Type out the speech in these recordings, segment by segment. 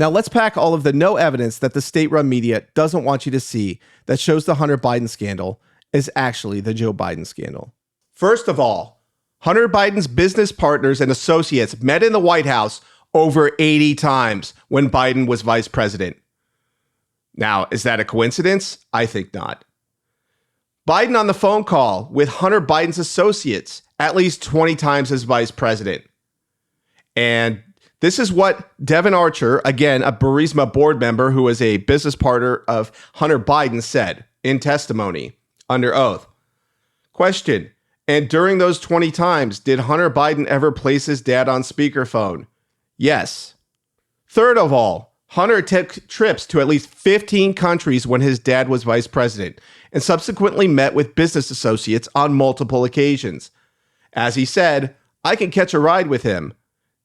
Now let's pack all of the no evidence that the state-run media doesn't want you to see that shows the Hunter Biden scandal is actually the Joe Biden scandal. First of all, Hunter Biden's business partners and associates met in the White House over 80 times when Biden was vice president. Now, is that a coincidence? I think not. Biden on the phone call with Hunter Biden's associates at least 20 times as vice president. And this is what Devin Archer, again, a Burisma board member who is a business partner of Hunter Biden, said in testimony under oath. Question: and during those 20 times, did Hunter Biden ever place his dad on speakerphone? Yes. Third of all, Hunter took trips to at least 15 countries when his dad was vice president and subsequently met with business associates on multiple occasions. As he said, I can catch a ride with him.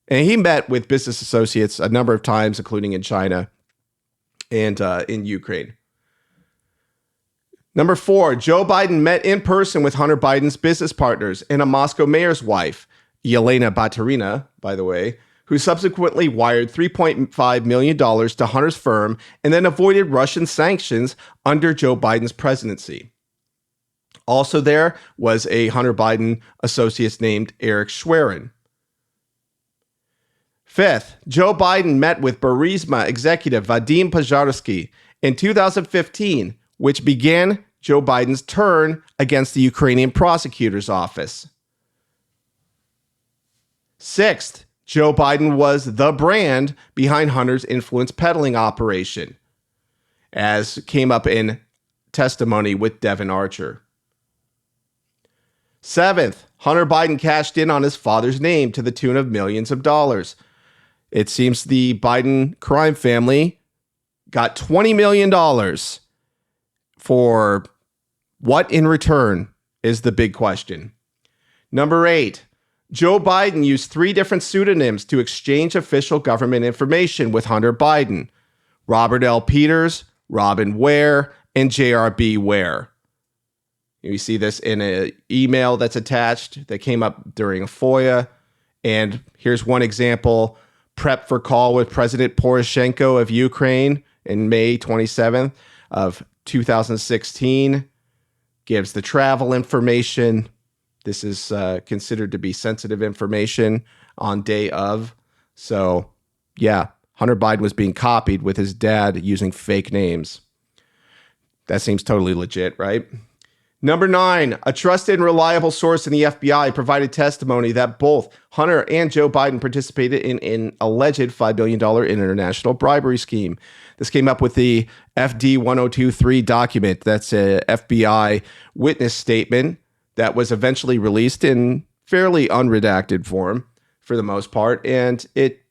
And he met with business associates a number of times, including in China and in Ukraine. Number 4, Joe Biden met in person with Hunter Biden's business partners and a Moscow mayor's wife, Yelena Baturina, by the way, who subsequently wired $3.5 million to Hunter's firm and then avoided Russian sanctions under Joe Biden's presidency. Also there was a Hunter Biden associate named Eric Schwerin. 5th, Joe Biden met with Burisma executive Vadim Pozharsky in 2015, which began Joe Biden's turn against the Ukrainian prosecutor's office. 6th, Joe Biden was the brand behind Hunter's influence peddling operation, as came up in testimony with Devin Archer. 7th, Hunter Biden cashed in on his father's name to the tune of millions of dollars. It seems the Biden crime family got $20 million for what in return is the big question. Number 8, Joe Biden used 3 different pseudonyms to exchange official government information with Hunter Biden: Robert L. Peters, Robin Ware, and JRB Ware. You see this in an email that's attached that came up during a FOIA. And here's one example: prep for call with President Poroshenko of Ukraine in May 27th of 2016. Gives the travel information. This is considered to be sensitive information on day of. So, yeah, Hunter Biden was being copied with his dad using fake names. That seems totally legit, right? Number 9, a trusted and reliable source in the FBI provided testimony that both Hunter and Joe Biden participated in an alleged $5 billion international bribery scheme. This came up with the FD 1023 document. That's a FBI witness statement that was eventually released in fairly unredacted form for the most part. And it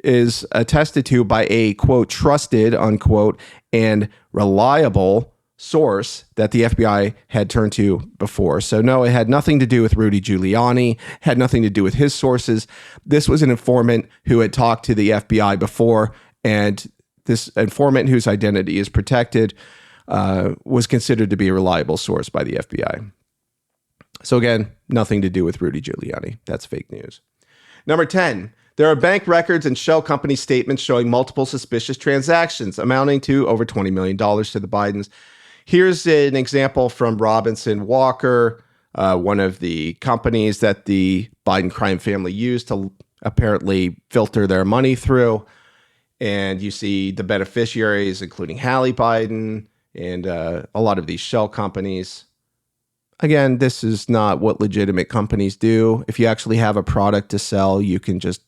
is attested to by a, quote, trusted, unquote, and reliable source that the FBI had turned to before. So no, it had nothing to do with Rudy Giuliani, had nothing to do with his sources. This was an informant who had talked to the FBI before, and this informant, whose identity is protected, was considered to be a reliable source by the FBI. So again, nothing to do with Rudy Giuliani. That's fake news. Number 10, there are bank records and shell company statements showing multiple suspicious transactions amounting to over $20 million to the Bidens. Here's an example from Robinson Walker, one of the companies that the Biden crime family used to apparently filter their money through. And you see the beneficiaries, including Hallie Biden and a lot of these shell companies. Again, this is not what legitimate companies do. If you actually have a product to sell, you can just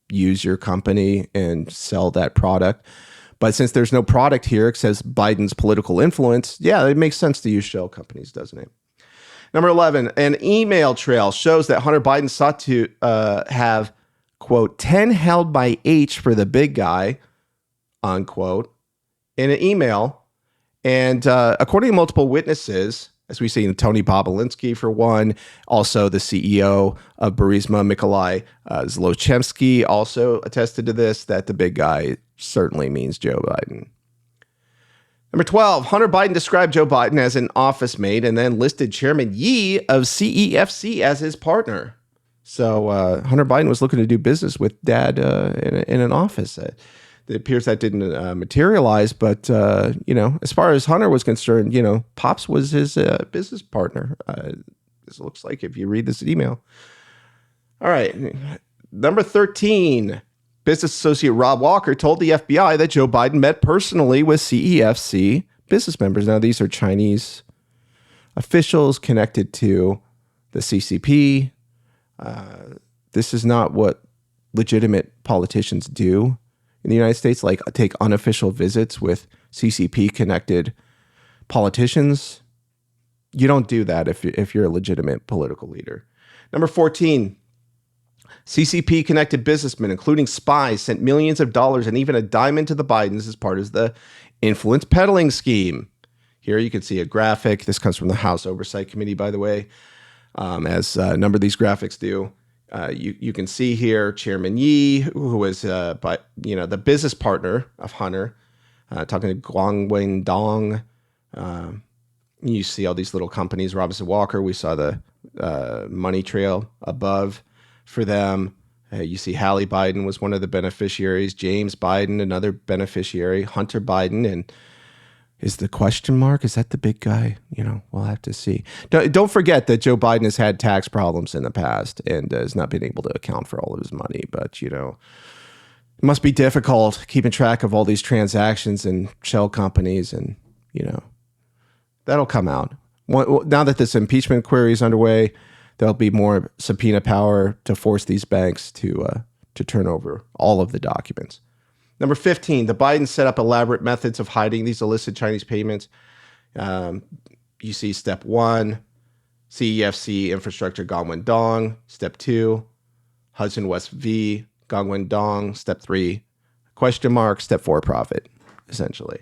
use your company and sell that product. But since there's no product here, it says Biden's political influence. Yeah, it makes sense to use shell companies, doesn't it? Number 11, an email trail shows that Hunter Biden sought to have, quote, 10 held by H for the big guy, unquote, in an email. And according to multiple witnesses, as we see in Tony Bobolinsky for one, also the CEO of Burisma, Nikolai Zlochevsky, also attested to this, that the big guy certainly means Joe Biden. Number 12, Hunter Biden described Joe Biden as an office mate and then listed Chairman Yi of CEFC as his partner. So Hunter Biden was looking to do business with dad in an office. it appears that didn't materialize. But, as far as Hunter was concerned, Pops was his business partner. This looks like if you read this email. All right. Number 13, business associate Rob Walker told the FBI that Joe Biden met personally with CEFC business members. Now, these are Chinese officials connected to the CCP. This is not what legitimate politicians do in the United States, like take unofficial visits with CCP-connected politicians. You don't do that if you're a legitimate political leader. Number 14, CCP-connected businessmen, including spies, sent millions of dollars and even a diamond to the Bidens as part of the influence peddling scheme. Here you can see a graphic. This comes from the House Oversight Committee, by the way, as a number of these graphics do. You can see here Chairman Yi, who was the business partner of Hunter, talking to Guang Wendong. You see all these little companies. Robinson Walker, we saw the money trail above for them. You see Hallie Biden was one of the beneficiaries. James Biden, another beneficiary. Hunter Biden, and is the question mark? Is that the big guy? We'll have to see. Don't forget that Joe Biden has had tax problems in the past and has not been able to account for all of his money. But, it must be difficult keeping track of all these transactions and shell companies. And, that'll come out. Now that this impeachment query is underway, there'll be more subpoena power to force these banks to turn over all of the documents. Number 15, the Bidens set up elaborate methods of hiding these illicit Chinese payments. You see step 1, CEFC infrastructure Gong Wendong. Step 2, Hudson West V, Gong Wendong. Step 3, question mark. Step 4, profit, essentially.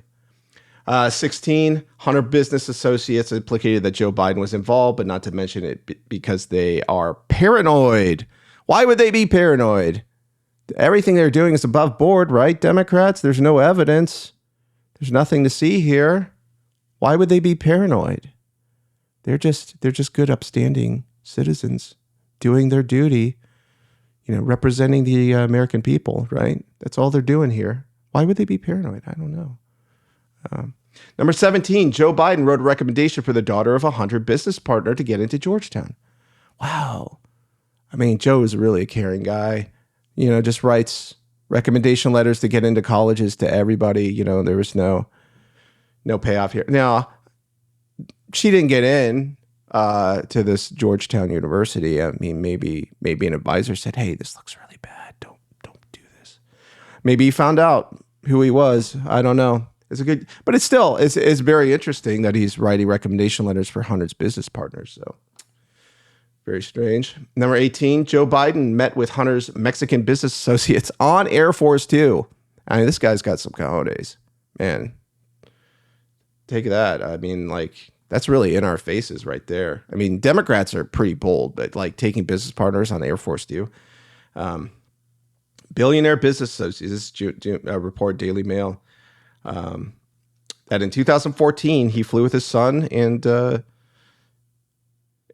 16, Hunter business associates implicated that Joe Biden was involved, but not to mention it because they are paranoid. Why would they be paranoid? Everything they're doing is above board, right, Democrats? There's no evidence. There's nothing to see here. Why would they be paranoid? They're just good, upstanding citizens doing their duty, representing the American people, right? That's all they're doing here. Why would they be paranoid? I don't know. Number 17, Joe Biden wrote a recommendation for the daughter of a Hunter business partner to get into Georgetown. Wow. I mean, Joe is really a caring guy. Just writes recommendation letters to get into colleges to everybody. There was no payoff here. Now, she didn't get in to this Georgetown University. I mean, maybe an advisor said, "Hey, this looks really bad. Don't do this." Maybe he found out who he was. I don't know. But it's still very interesting that he's writing recommendation letters for Hunter's business partners. So. Very strange. Number 18, Joe Biden met with Hunter's Mexican business associates on Air Force Two. I mean, this guy's got some cojones. Man, take that. I mean, that's really in our faces right there. I mean, Democrats are pretty bold, but taking business partners on Air Force Two. Billionaire business associates, this is a report, Daily Mail, that in 2014, he flew with his son and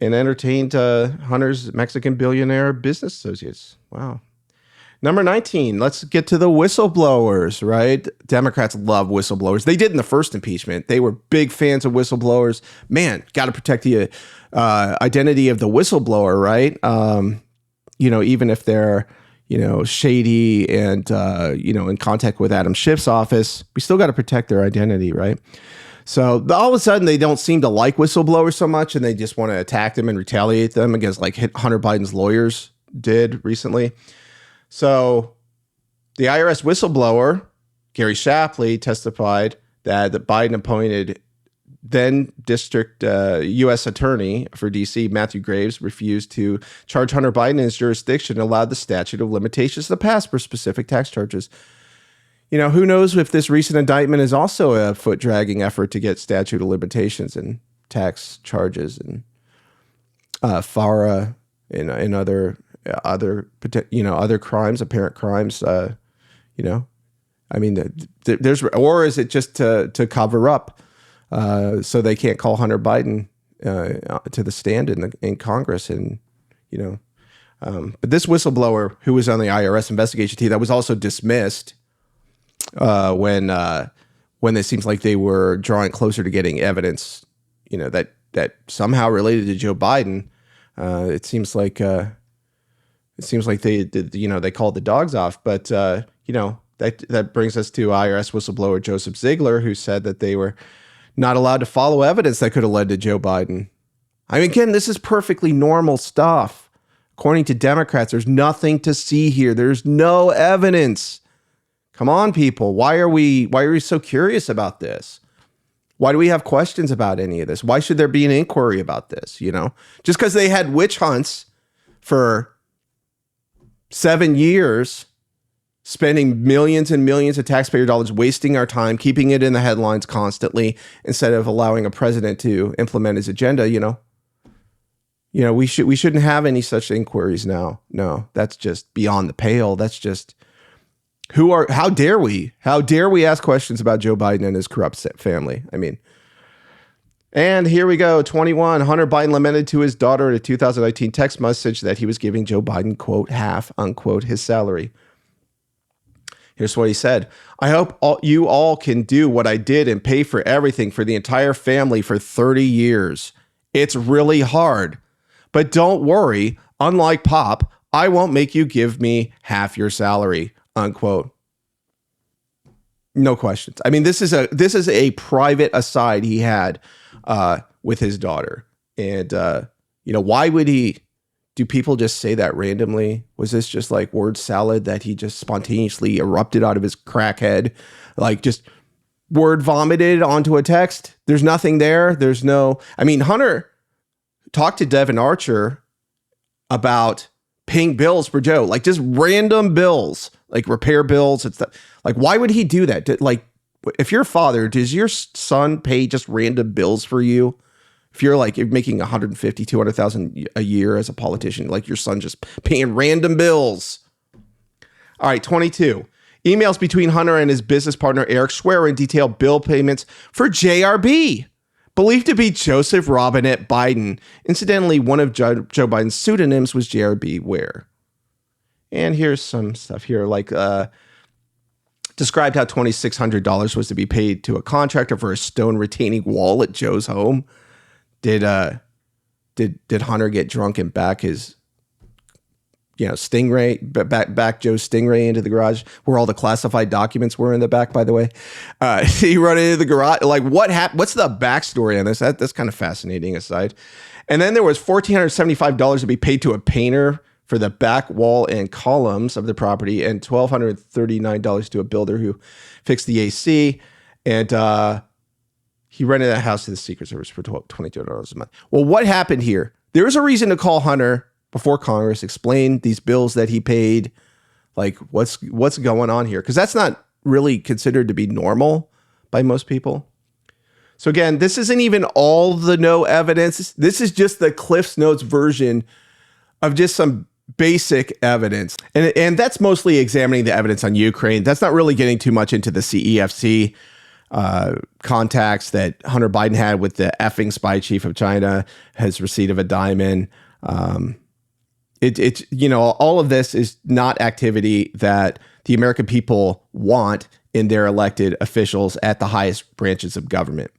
entertained Hunter's Mexican billionaire business associates. Wow. Number 19, let's get to the whistleblowers, right? Democrats love whistleblowers. They did in the first impeachment. They were big fans of whistleblowers. Man, got to protect the identity of the whistleblower, right? Even if they're, shady and, in contact with Adam Schiff's office, we still got to protect their identity, right? So all of a sudden, they don't seem to like whistleblowers so much, and they just want to attack them and retaliate them against Hunter Biden's lawyers did recently. So the IRS whistleblower, Gary Shapley, testified that the Biden appointed then District U.S. Attorney for D.C., Matthew Graves, refused to charge Hunter Biden in his jurisdiction and allowed the statute of limitations to pass for specific tax charges. Who knows if this recent indictment is also a foot-dragging effort to get statute of limitations and tax charges and FARA and other crimes, apparent crimes. There's, or is it just to cover up so they can't call Hunter Biden to the stand in Congress and but this whistleblower who was on the IRS investigation team that was also dismissed. when it seems like they were drawing closer to getting evidence, that somehow related to Joe Biden. It seems like they did, they called the dogs off. But that brings us to IRS whistleblower Joseph Ziegler, who said that they were not allowed to follow evidence that could have led to Joe Biden. I mean, again, this is perfectly normal stuff. According to Democrats, there's nothing to see here. There's no evidence. Come on, people. Why are we so curious about this? Why do we have questions about any of this? Why should there be an inquiry about this? Just because they had witch hunts for 7 years, spending millions and millions of taxpayer dollars, wasting our time, keeping it in the headlines constantly, instead of allowing a president to implement his agenda, we shouldn't have any such inquiries now. No, that's just beyond the pale. That's just how dare we ask questions about Joe Biden and his corrupt family? I mean, and here we go. 21, Hunter Biden lamented to his daughter in a 2019 text message that he was giving Joe Biden, quote, half, unquote, his salary. Here's what he said. I hope you all can do what I did and pay for everything for the entire family for 30 years. It's really hard. But don't worry. Unlike Pop, I won't make you give me half your salary, unquote. No questions. I mean, this is a private aside he had with his daughter. And, why would do people just say that randomly? Was this just like word salad that he just spontaneously erupted out of his crackhead? Like just word vomited onto a text? There's nothing there. Hunter talked to Devin Archer about paying bills for Joe, like just random bills, like repair bills and stuff. Like, why would he do that? Like, if you're a father, does your son pay just random bills for you? If you're making 150, 200,000 a year as a politician, like your son just paying random bills. All right, 22. Emails between Hunter and his business partner, Eric Schwerin, detail bill payments for JRB, believed to be Joseph Robinette Biden. Incidentally, one of Joe Biden's pseudonyms was JRB Ware. And here's some stuff here, described how $2,600 was to be paid to a contractor for a stone retaining wall at Joe's home. Did Hunter get drunk and back his, Stingray, back Joe's Stingray into the garage where all the classified documents were in the back, by the way? He run into the garage. Like, what happened? What's the backstory on this? That's kind of fascinating aside. And then there was $1,475 to be paid to a painter for the back wall and columns of the property, and $1,239 to a builder who fixed the AC. And he rented that house to the Secret Service for $22 a month. Well, what happened here? There was a reason to call Hunter before Congress, explain these bills that he paid, like what's going on here, because that's not really considered to be normal by most people. So again, this isn't even all the no evidence. This is just the Cliff's Notes version of just some basic evidence. And that's mostly examining the evidence on Ukraine. That's not really getting too much into the CEFC contacts that Hunter Biden had with the effing spy chief of China, his receipt of a diamond. All of this is not activity that the American people want in their elected officials at the highest branches of government.